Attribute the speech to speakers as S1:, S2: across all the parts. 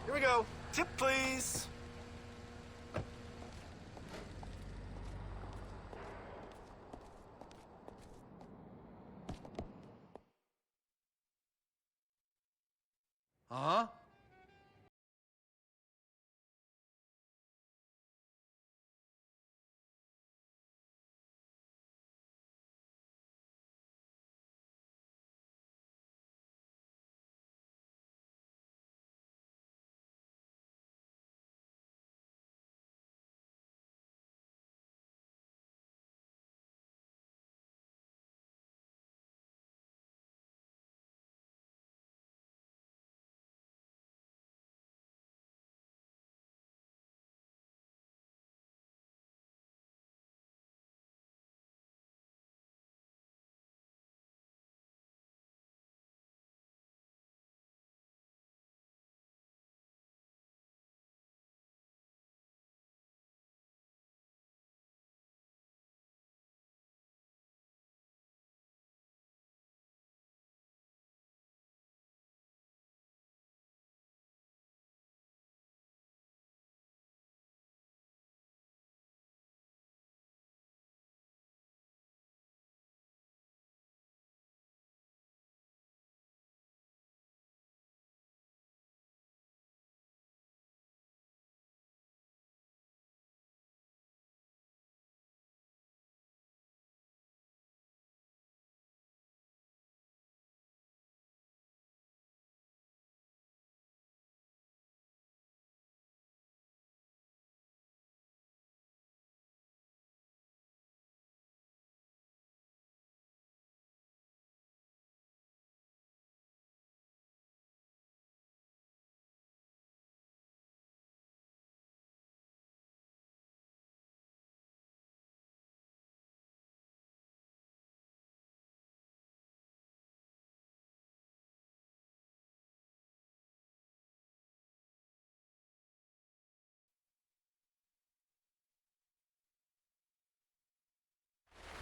S1: Here we go. Tip, please. Huh?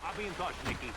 S2: I'll be in touch, Nicky.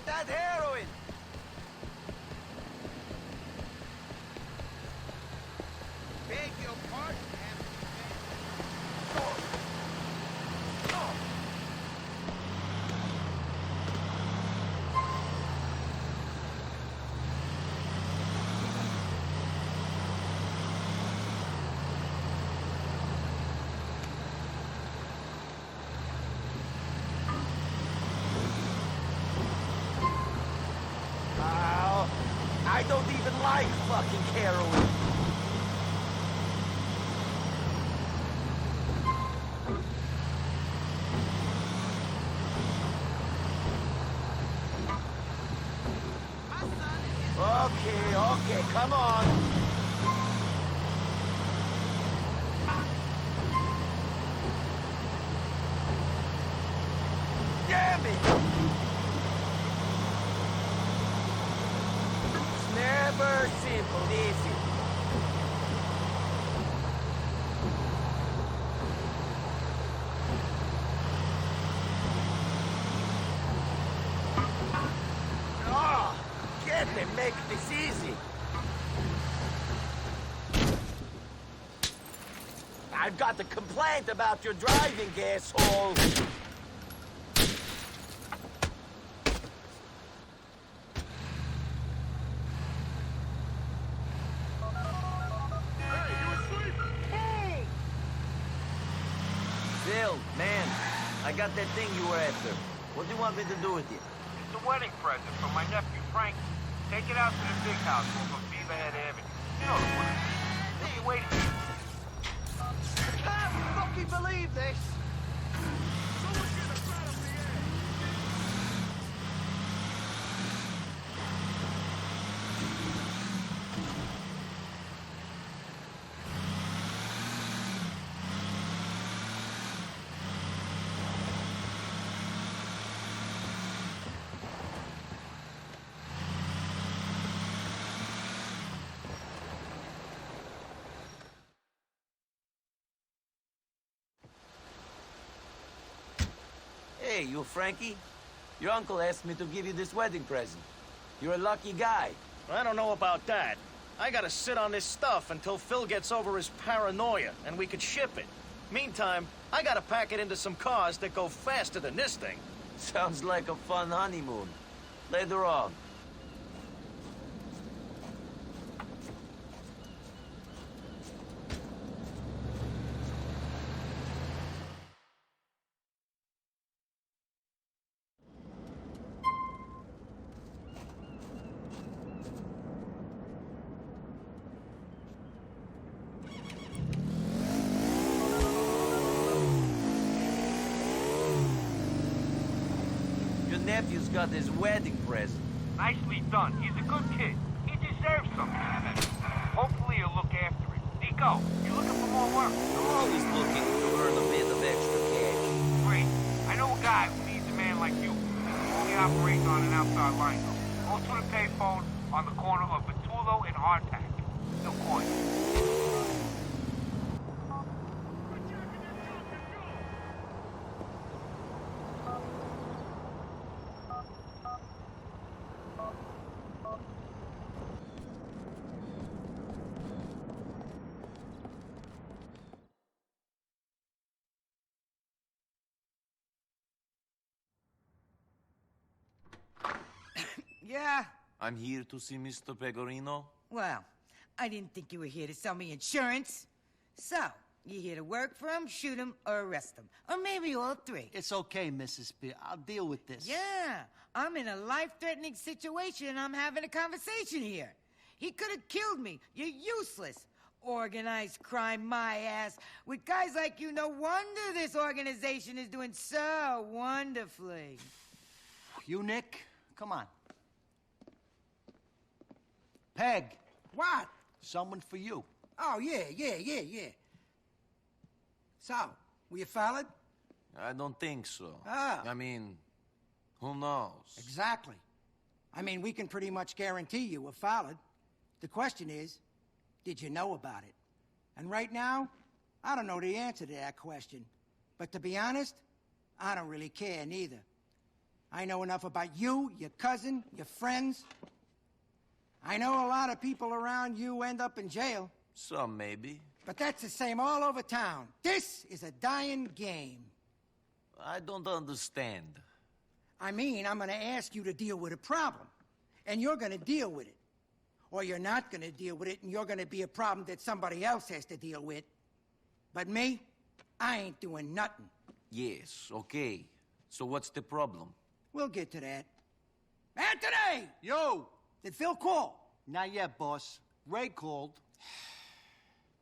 S1: Get that heroin!
S2: Beg your pardon, ma'am.
S1: I don't even like fucking heroin. Okay, come on. Damn it! It's never simple, is it? Oh, can't they make this easy? I've got a complaint about your driving, asshole. Phil, man, I got that thing you were after. What do you want me to do with it?
S3: It's a wedding present from my nephew, Frank. Take it out to the big house off of Beaverhead Avenue. You know the one. Hey, wait.
S1: I can't fucking believe this! Hey, you Frankie? Your uncle asked me to give you this wedding present. You're a lucky guy.
S4: I don't know about that. I gotta sit on this stuff until Phil gets over his paranoia, and we could ship it. Meantime, I gotta pack it into some cars that go faster than this thing.
S1: Sounds like a fun honeymoon. Later on. Nephew's got his wedding present.
S3: Nicely done. He's a good kid. He deserves something. Hopefully you'll look after him. Nico, you looking for more work?
S1: I'm always looking to earn a bit of extra cash.
S3: Great. I know a guy who needs a man like you. He only operates on an outside line, though. Go to the payphone on the corner of Betulo and Hardtack. He'll call you.
S5: Yeah?
S1: I'm here to see Mr. Pegorino.
S5: Well, I didn't think you were here to sell me insurance. So, you here to work for him, shoot him, or arrest him? Or maybe all three.
S2: It's okay, Mrs. P. I'll deal with this.
S5: Yeah, I'm in a life-threatening situation and I'm having a conversation here. He could have killed me. You're useless. Organized crime, my ass. With guys like you, no wonder this organization is doing so wonderfully.
S2: You, Nick? Come on. Peg.
S6: What?
S2: Someone for you.
S6: Oh, yeah. So, were you followed?
S1: I don't think so.
S6: Ah.
S1: I mean, who knows?
S6: Exactly. I mean, we can pretty much guarantee you were followed. The question is, did you know about it? And right now, I don't know the answer to that question. But to be honest, I don't really care neither. I know enough about you, your cousin, your friends. I know a lot of people around you end up in jail.
S1: Some, maybe.
S6: But that's the same all over town. This is a dying game.
S1: I don't understand.
S6: I mean, I'm gonna ask you to deal with a problem, and you're gonna deal with it. Or you're not gonna deal with it, and you're gonna be a problem that somebody else has to deal with. But me, I ain't doing nothing.
S1: Yes, okay. So what's the problem?
S6: We'll get to that. Anthony!
S2: Yo!
S6: Did Phil call?
S2: Not yet, boss. Ray called.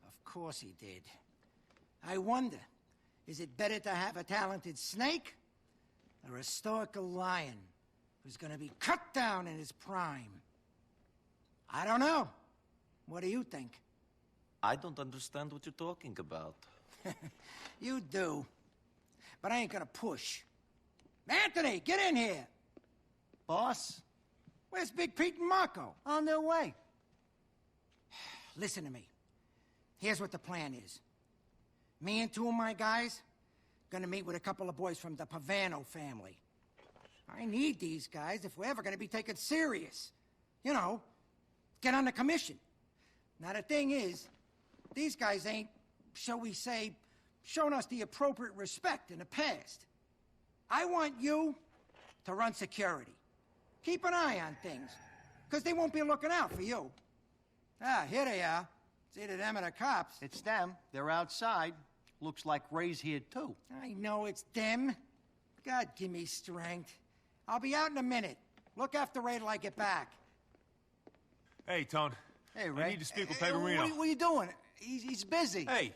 S6: Of course he did. I wonder, is it better to have a talented snake or a stoical lion who's gonna be cut down in his prime? I don't know. What do you think?
S1: I don't understand what you're talking about.
S6: You do. But I ain't gonna push. Anthony, get in here!
S2: Boss?
S6: Where's Big Pete and Marco?
S2: On their way.
S6: Listen to me. Here's what the plan is. Me and two of my guys gonna meet with a couple of boys from the Pavano family. I need these guys if we're ever gonna be taken serious. You know, get on the commission. Now the thing is, these guys ain't, shall we say, shown us the appropriate respect in the past. I want you to run security. Keep an eye on things, because they won't be looking out for you. Ah, here they are. It's either them or the cops.
S2: It's them. They're outside. Looks like Ray's here, too.
S6: I know it's them. God, give me strength. I'll be out in a minute. Look after Ray till I get back.
S7: Hey, Tone.
S2: Hey, Ray.
S7: I need to speak with
S2: Hey,
S7: Pecorino.
S2: what are you doing? He's busy.
S7: Hey,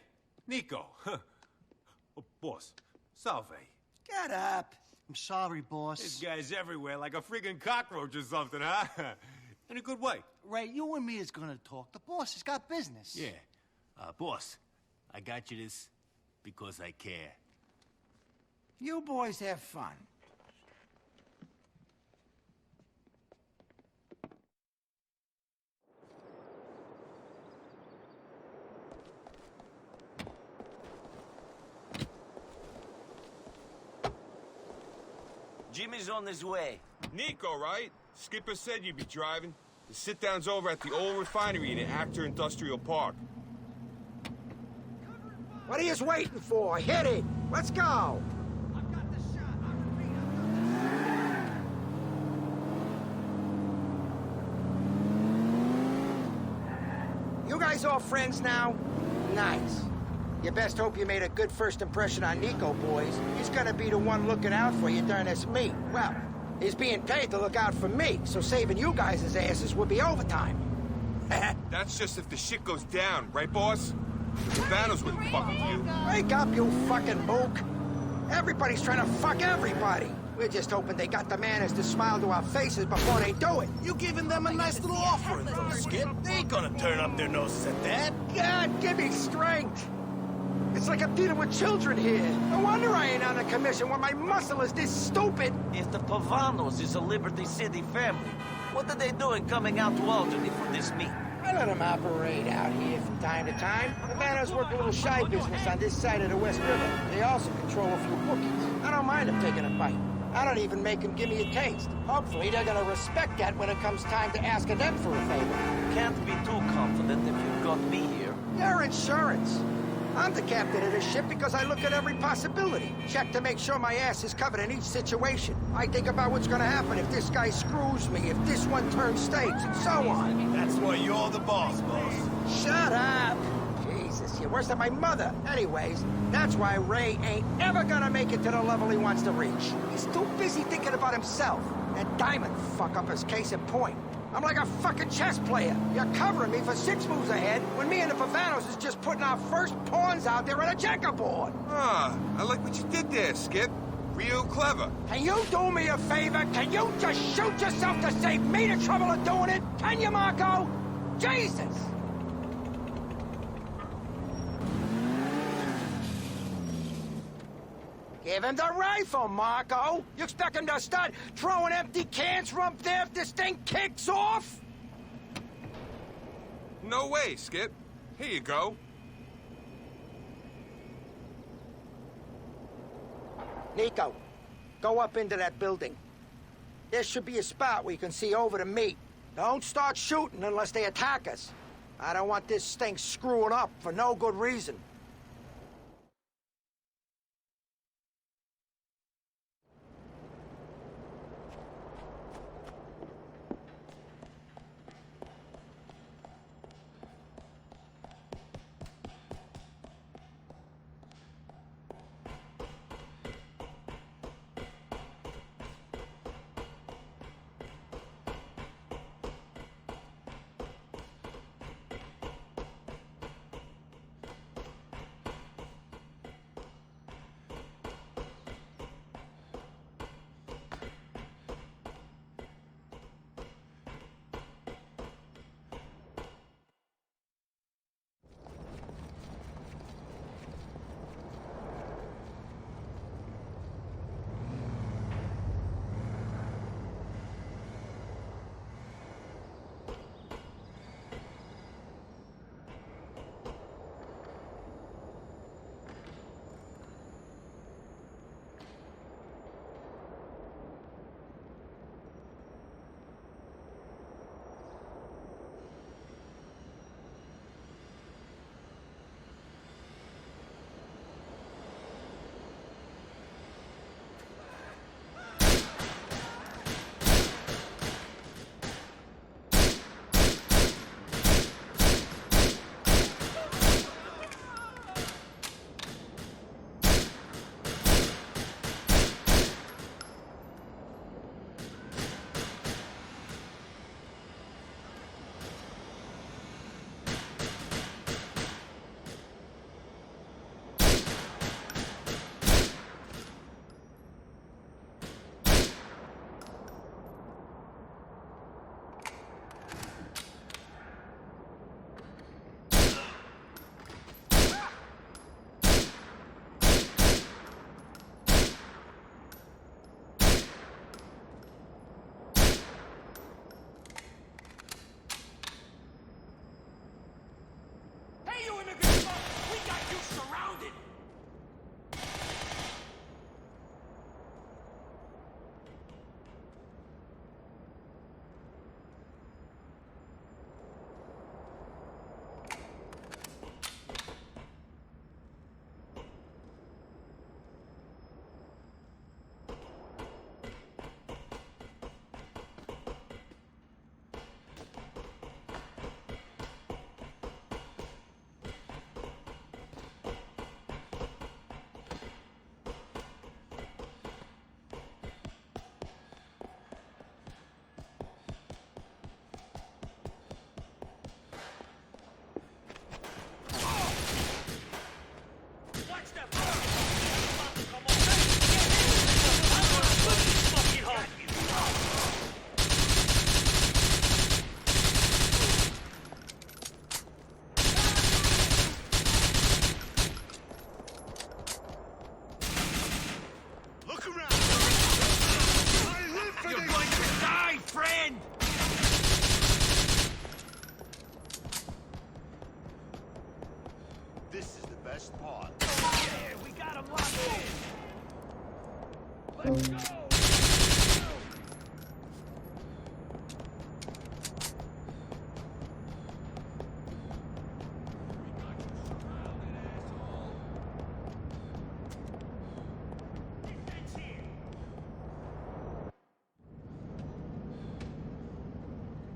S7: Nico. Oh, boss. Salve.
S6: Get up.
S2: I'm sorry, boss.
S7: This guy's everywhere like a freaking cockroach or something, huh? In a good way.
S2: Ray, you and me is gonna talk. The boss has got business.
S8: Yeah. Boss, I got you this because I care.
S6: You boys have fun.
S1: Jimmy's on his way.
S9: Nico, right? Skipper said you'd be driving. The sit-down's over at the old refinery in Actor Industrial Park.
S6: What are you waiting for? Hit it. Let's go. You guys all friends now? Nice. You best hope you made a good first impression on Nico, boys. He's gonna be the one looking out for you during this meet. Well, he's being paid to look out for me, so saving you guys' asses would be overtime.
S9: That's just if the shit goes down, right, boss? The Vanos wouldn't fuck with you.
S6: Wake up, you fucking mook. Everybody's trying to fuck everybody. We're just hoping they got the manners to smile to our faces before they do it.
S4: You giving them a nice little offering, though, Skip. They ain't gonna turn up their noses at that.
S6: God, give me strength. It's like I'm dealing with children here. No wonder I ain't on the commission when my muscle is this stupid.
S1: If the Pavanos is a Liberty City family, what are they doing coming out to Albany for this meet?
S6: I let them operate out here from time to time. The Vanos work a little shy business on this side of the West River. They also control a few bookies. I don't mind them taking a bite. I don't even make them give me a taste. Hopefully they're gonna respect that when it comes time to asking them for a favor.
S1: Can't be too confident if you've got me here.
S6: Your insurance. I'm the captain of this ship because I look at every possibility. Check to make sure my ass is covered in each situation. I think about what's gonna happen if this guy screws me, if this one turns states, and so on.
S8: That's why you're the boss, boss.
S6: Shut up! Jesus, you're worse than my mother. Anyways, that's why Ray ain't ever gonna make it to the level he wants to reach. He's too busy thinking about himself. That diamond fuck-up is case in point. I'm like a fucking chess player. You're covering me for 6 moves ahead when me and the Pavanos is just putting our first pawns out there on a checkerboard.
S9: Ah, I like what you did there, Skip. Real clever.
S6: Can you do me a favor? Can you just shoot yourself to save me the trouble of doing it? Can you, Marco? Jesus! Give him the rifle, Marco! You expect him to start throwing empty cans from up there if this thing kicks off?
S9: No way, Skip. Here you go.
S6: Nico, go up into that building. There should be a spot where you can see over the meat. Don't start shooting unless they attack us. I don't want this thing screwing up for no good reason.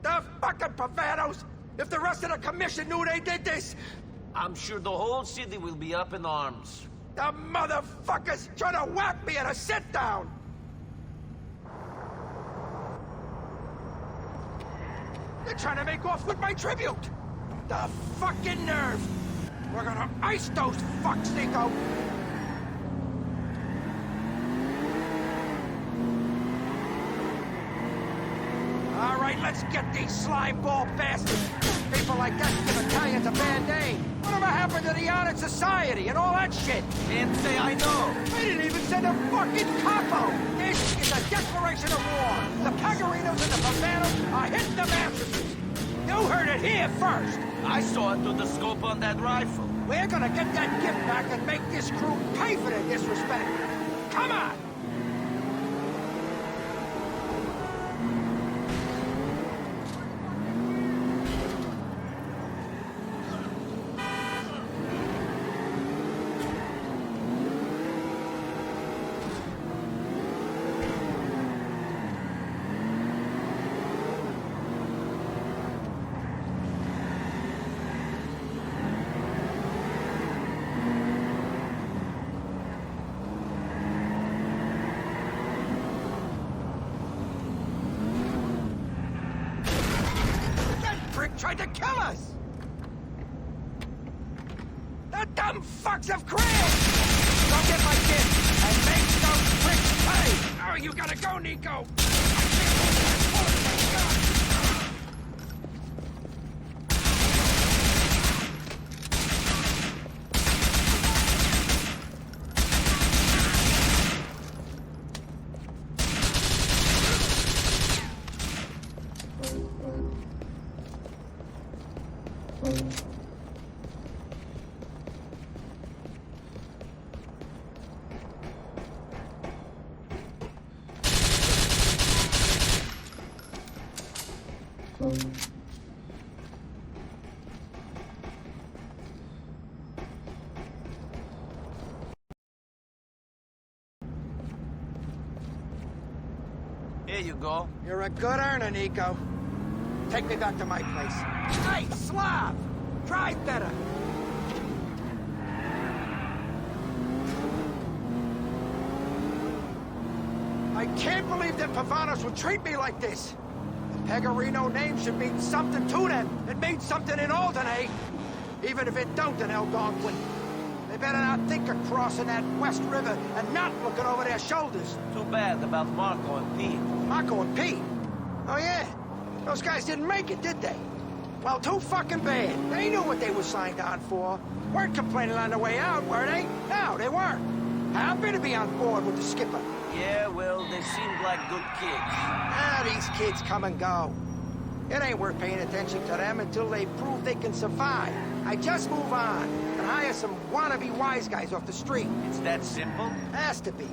S6: The fucking Pavanos! If the rest of the commission knew they did this!
S1: I'm sure the whole city will be up in arms.
S6: The motherfuckers trying to whack me at a sit-down! They're trying to make off with my tribute! The fucking nerve! We're gonna ice those fucks, Nico! All right, let's get these slimeball bastards! People like that give Italians a bad name! Whatever happened to the honored society and all that shit?
S1: Can't say I know.
S6: They didn't even send a fucking capo! This is a declaration of war! The Pagarinos and the Pavanos are hitting the mattresses! You heard it here first!
S1: I saw it through the scope on that rifle.
S6: We're gonna get that gift back and make this crew pay for their disrespect! Come on! tried to kill us! The dumb fucks have crashed! Go get my kid and make those pricks pay! Oh, you gotta go, Nico!
S1: Here you go.
S6: You're a good earner, Nico. Take me back to my place. Hey, Slav! Drive better! I can't believe that Pavanos would treat me like this. The Pecorino name should mean something to them. It means something in Alderney. Even if it don't in Algonquin. They better not think of crossing that West River and not looking over their shoulders.
S1: Too bad about Marco and Pete.
S6: Marco and Pete? Oh, yeah. Those guys didn't make it, did they? Well, too fucking bad. They knew what they were signed on for. Weren't complaining on the way out, were they? No, they weren't. Happy to be on board with the skipper.
S1: Yeah, well, they seemed like good kids.
S6: Ah, these kids come and go. It ain't worth paying attention to them until they prove they can survive. I just move on and hire some wannabe wise guys off the street.
S1: It's that simple?
S6: Has to be.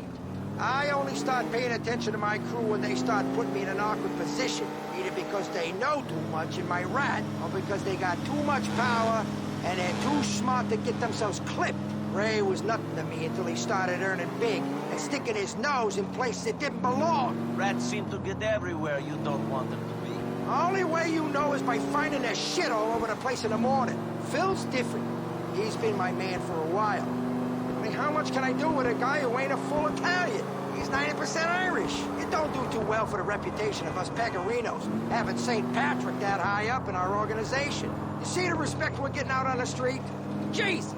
S6: I only start paying attention to my crew when they start putting me in an awkward position. Either because they know too much in my rat, or because they got too much power and they're too smart to get themselves clipped. Ray was nothing to me until he started earning big and sticking his nose in places it didn't belong.
S1: Rats seem to get everywhere you don't want them to be.
S6: The only way you know is by finding their shit all over the place in the morning. Phil's different. He's been my man for a while. I mean, how much can I do with a guy who ain't a full Italian? He's 90% Irish. It don't do too well for the reputation of us Pecorinos, having St. Patrick that high up in our organization. You see the respect we're getting out on the street? Jesus!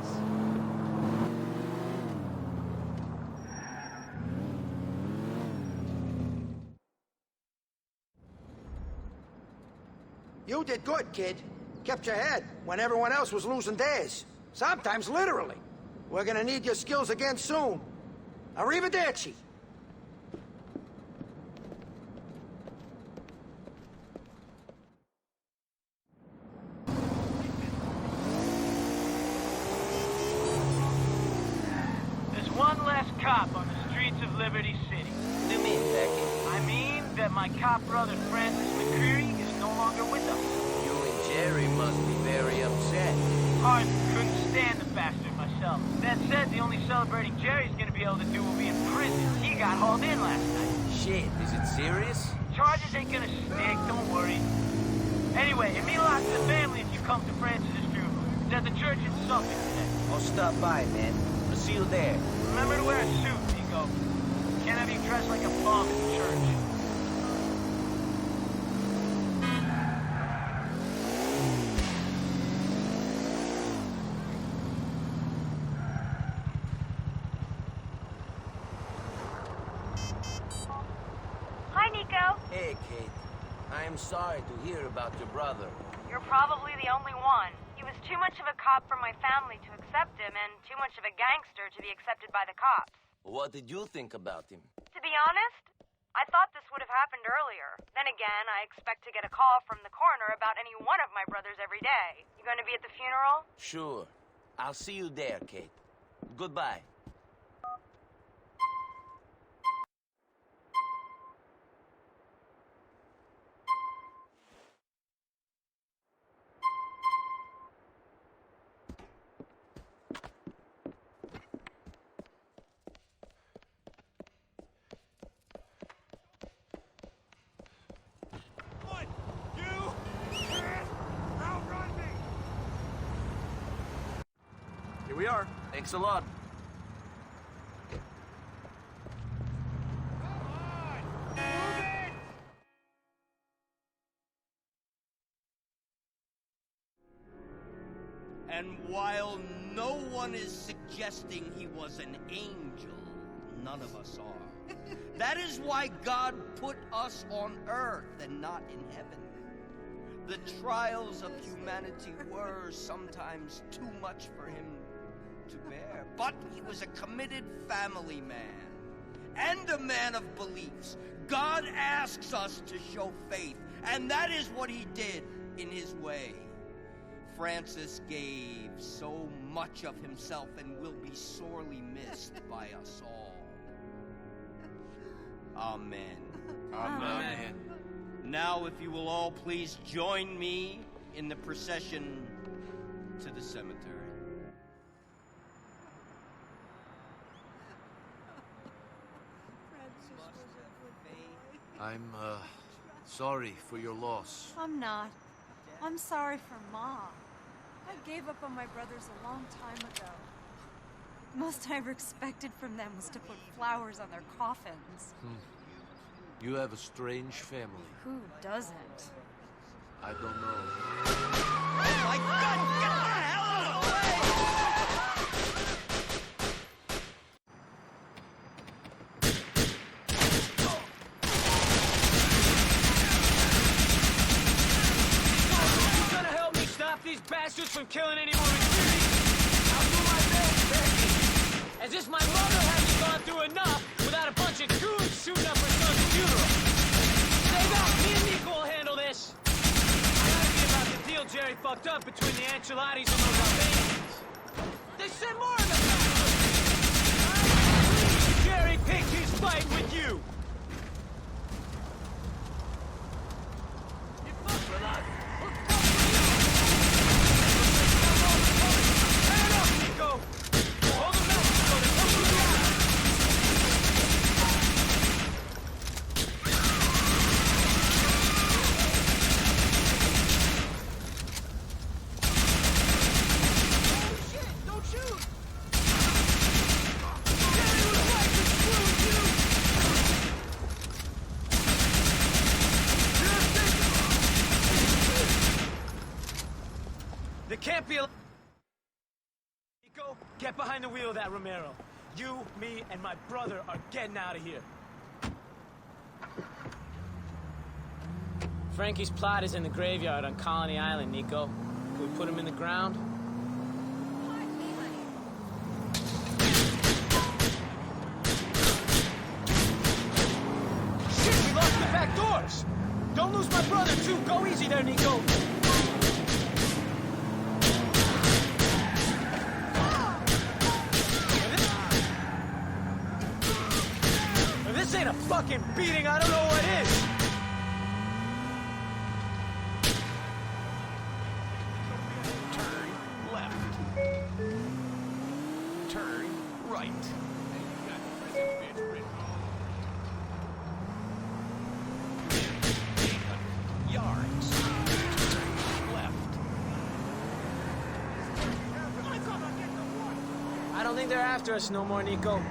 S6: You did good, kid. Kept your head when everyone else was losing theirs. Sometimes literally. We're gonna need your skills again soon. Arrivederci.
S10: There's one less cop on the streets of Liberty City.
S1: What do you mean, Becky?
S10: I mean that my cop brother Francis McReary is no longer with us.
S1: You and Jerry must be very upset.
S10: Hardly couldn't stand the bastard myself. That said, the only celebrating Jerry's gonna be able to do will be in prison. He got hauled in last night.
S1: Shit, is it serious?
S10: Charges ain't gonna stick, don't worry. Anyway, it means a lot to the family if you come to Francis's funeral. It's at the church in Suffolk today.
S1: I'll stop by, man. I'll see you there.
S10: Remember to wear a suit, Nico. Can't have you dressed like a bum in church.
S11: Hi, Nico.
S1: Hey, Kate. I am sorry to hear about your brother.
S11: You're probably the only one. He was too much of a cop for my family to accept him, and too much of a gangster to be accepted by the cops.
S1: What did you think about him?
S11: To be honest, I thought this would have happened earlier. Then again, I expect to get a call from the coroner about any one of my brothers every day. You going to be at the funeral?
S1: Sure. I'll see you there, Kate. Goodbye.
S4: Here we are.
S1: Thanks a lot.
S12: And while no one is suggesting he was an angel, none of us are. That is why God put us on earth and not in heaven. The trials of humanity were sometimes too much for him to bear, but he was a committed family man and a man of beliefs. God asks us to show faith, and that is what he did in his way. Francis gave so much of himself and will be sorely missed by us all. Amen.
S9: Amen.
S12: Now, if you will all please join me in the procession to the cemetery.
S13: I'm, sorry for your loss.
S11: I'm not. I'm sorry for Mom. I gave up on my brothers a long time ago. The most I ever expected from them was to put flowers on their coffins.
S13: You have a strange family.
S11: Who doesn't?
S13: I don't know.
S12: Oh my God! Get the hell out of the way!
S10: You gonna help me stop these bastards from killing any more recruits? I'll do my best, Becky. As if my mother hasn't gone through enough without a bunch of goons shooting up her son's funeral. Stay back, me and Nico will handle this. I gotta be about the deal Jerry fucked up between the Ancelottis and those Albanians. They sent more of them. Jerry picked his fight with you. You fuck with us. Stand up, Nico. Hold them back, Nico. They're coming to you. There can't be a... Nico, get behind the wheel of that Romero. You, me, and my brother are getting out of here. Frankie's plot is in the graveyard on Colony Island, Nico. Can we put him in the ground? Shit, we lost the back doors! Don't lose my brother, too! Go easy there, Nico! If this ain't a fucking beating, I don't know what is!
S14: Turn left. Turn right. Yards. Turn left.
S10: I don't think they're after us no more, Nico.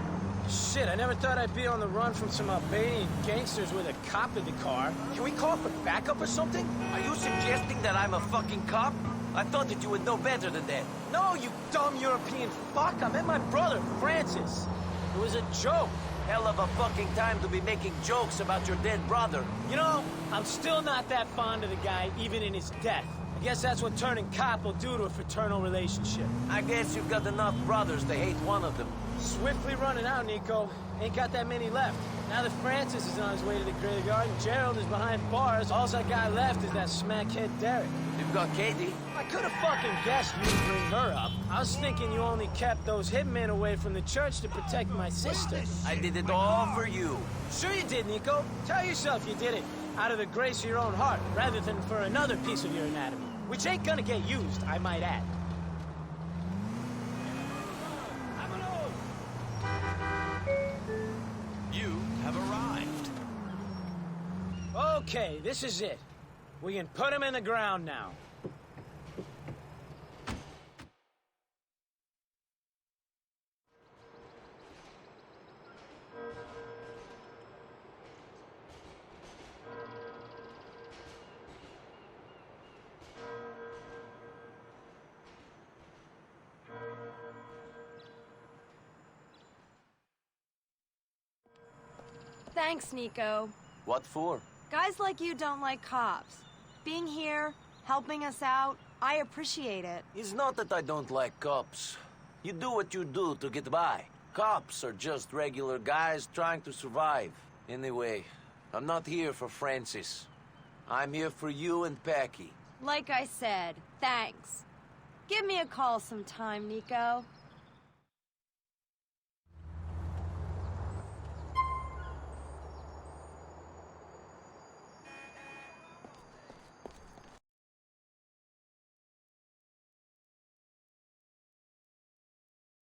S10: Shit, I never thought I'd be on the run from some Albanian gangsters with a cop in the car. Can we call for backup or something?
S1: Are you suggesting that I'm a fucking cop? I thought that you would know better than that.
S10: No, you dumb European fuck. I met my brother, Francis. It was a joke.
S1: Hell of a fucking time to be making jokes about your dead brother.
S10: You know, I'm still not that fond of the guy, even in his death. I guess that's what turning cop will do to a fraternal relationship.
S1: I guess you've got enough brothers to hate one of them.
S10: Swiftly running out, Nico. Ain't got that many left. Now that Francis is on his way to the graveyard and Gerald is behind bars, all I got left is that smackhead Derek.
S1: You've got Katie.
S10: I could have fucking guessed you'd bring her up. I was thinking you only kept those hitmen away from the church to protect my sister.
S1: I did it all for you.
S10: Sure you did, Nico. Tell yourself you did it out of the grace of your own heart, rather than for another piece of your anatomy, which ain't gonna get used, I might add.
S14: You have arrived.
S10: Okay, this is it. We can put him in the ground now.
S11: Thanks, Nico.
S1: What for?
S11: Guys like you don't like cops. Being here, helping us out, I appreciate it.
S1: It's not that I don't like cops. You do what you do to get by. Cops are just regular guys trying to survive. Anyway, I'm not here for Francis. I'm here for you and Packy.
S11: Like I said, thanks. Give me a call sometime, Nico.